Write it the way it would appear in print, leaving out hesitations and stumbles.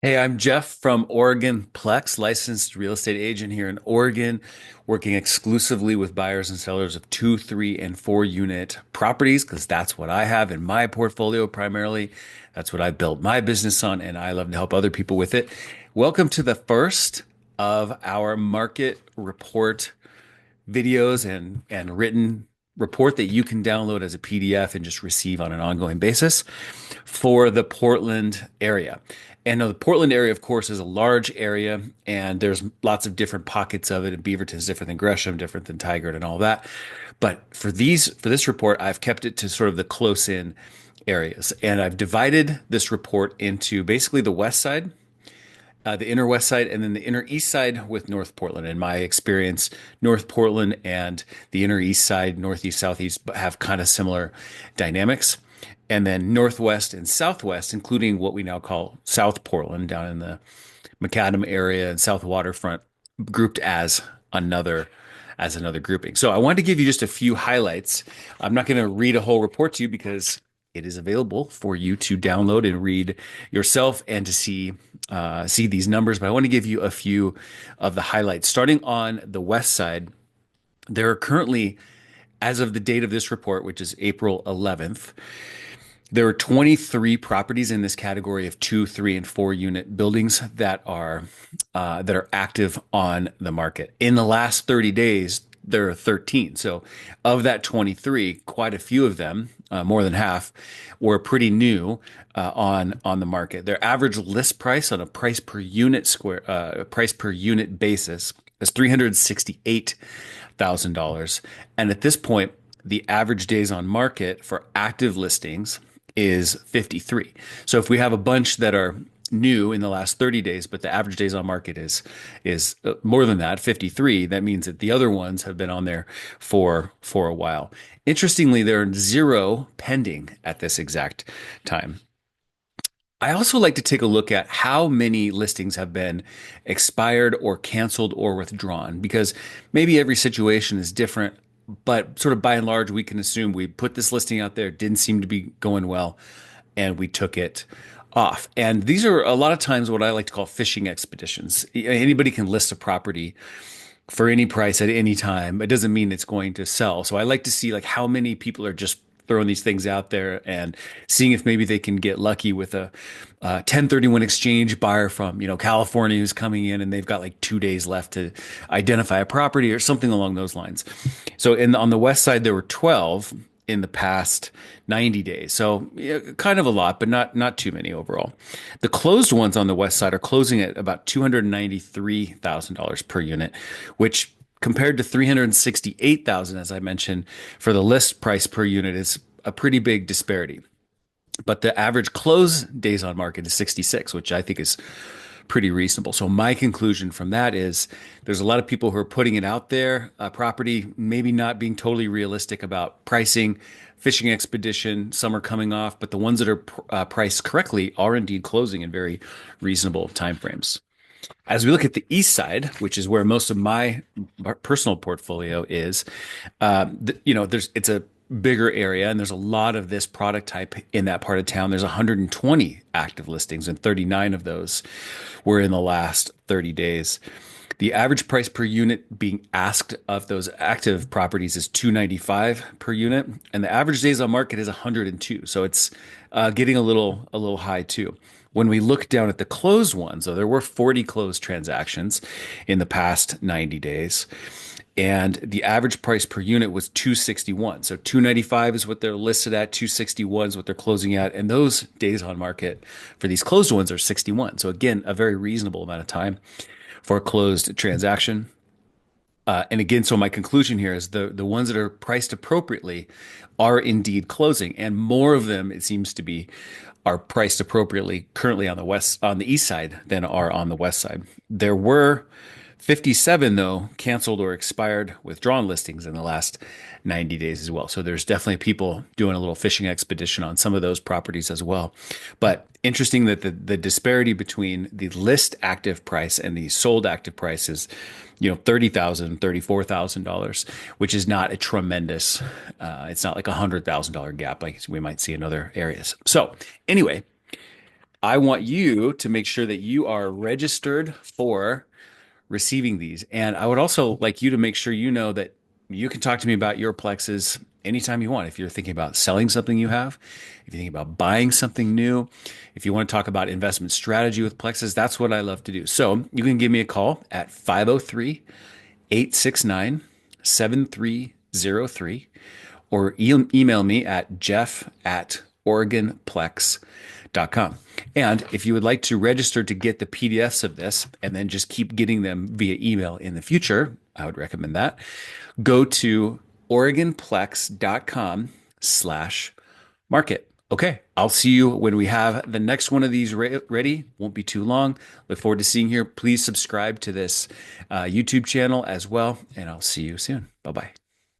Hey, I'm Jeff from oregonplex, licensed real estate agent here in Oregon, working exclusively with buyers and sellers of two, three, and four unit properties because that's what I have in my portfolio primarily. That's what I built my business on, and I love to help other people with it. Welcome to the first of our market report videos and written report that you can download as a PDF and just receive on an ongoing basis for the Portland area. And the Portland area, of course, is a large area, and there's lots of different pockets of it. And Beaverton's different than Gresham, different than Tigard, and all that. But for this report, I've kept it to sort of the close-in areas, and I've divided this report into basically the west side, the inner west side, and then the inner east side with North Portland. In my experience, North Portland and the inner east side, northeast, southeast, have kind of similar dynamics. And then northwest and southwest, including what we now call South Portland, down in the Macadam area and South Waterfront, grouped as another grouping. So I wanted to give you just a few highlights. I'm not going to read a whole report to you because it is available for you to download and read yourself and to see these numbers. But I want to give you a few of the highlights. Starting on the west side, there are currently, as of the date of this report, which is April 11th, there are 23 properties in this category of two, three, and four unit buildings that are active on the market. In the last 30 days, there are 13. So of that 23, quite a few of them, more than half, were pretty new on the market. Their average list price on a price per unit basis is $368,000. And at this point, the average days on market for active listings is 53. So if we have a bunch that are new in the last 30 days, but the average days on market is more than that, 53, that means that the other ones have been on there for a while. Interestingly, there are zero pending at this exact time. I also like to take a look at how many listings have been expired or canceled or withdrawn because maybe every situation is different, but sort of by and large, we can assume we put this listing out there, didn't seem to be going well, and we took it off. And these are a lot of times what I like to call fishing expeditions. Anybody can list a property for any price at any time. It doesn't mean it's going to sell. So I like to see like how many people are just throwing these things out there and seeing if maybe they can get lucky with a 1031 exchange buyer from, California who's coming in and they've got like 2 days left to identify a property or something along those lines. So on the west side, there were 12 in the past 90 days. So yeah, kind of a lot, but not too many overall. The closed ones on the west side are closing at about $293,000 per unit, which compared to 368,000, as I mentioned, for the list price per unit is a pretty big disparity. But the average close days on market is 66, which I think is pretty reasonable. So my conclusion from that is there's a lot of people who are putting it out there, property maybe not being totally realistic about pricing, fishing expedition. Some are coming off, but the ones that are priced correctly are indeed closing in very reasonable timeframes. As we look at the east side, which is where most of my personal portfolio is, it's a bigger area and there's a lot of this product type in that part of town. There's 120 active listings and 39 of those were in the last 30 days. The average price per unit being asked of those active properties is 295 per unit, and the average days on market is 102. So it's getting a little high too. When we look down at the closed ones, so there were 40 closed transactions in the past 90 days. And the average price per unit was 261. So 295 is what they're listed at, 261 is what they're closing at. And those days on market for these closed ones are 61. So again, a very reasonable amount of time for a closed transaction. And again, so my conclusion here is the ones that are priced appropriately are indeed closing, and more of them, it seems to be, are priced appropriately currently on the east side than are on the west side. There were 57 though canceled or expired withdrawn listings in the last 90 days as well. So there's definitely people doing a little fishing expedition on some of those properties as well. But interesting that the disparity between the list active price and the sold active price is, $30,000, $34,000, which is not a tremendous, it's not like $100,000 gap like we might see in other areas. So anyway, I want you to make sure that you are registered for receiving these. And I would also like you to make sure you know that you can talk to me about your plexes anytime you want. If you're thinking about selling something you have, if you're thinking about buying something new, if you want to talk about investment strategy with plexes, that's what I love to do. So you can give me a call at 503-869 7303 or email me at jeff@oregonplex.com. And if you would like to register to get the PDFs of this and then just keep getting them via email in the future, I would recommend that. Go to oregonplex.com/market. Okay, I'll see you when we have the next one of these ready. Won't be too long. Look forward to seeing you here. Please subscribe to this YouTube channel as well, and I'll see you soon. Bye bye.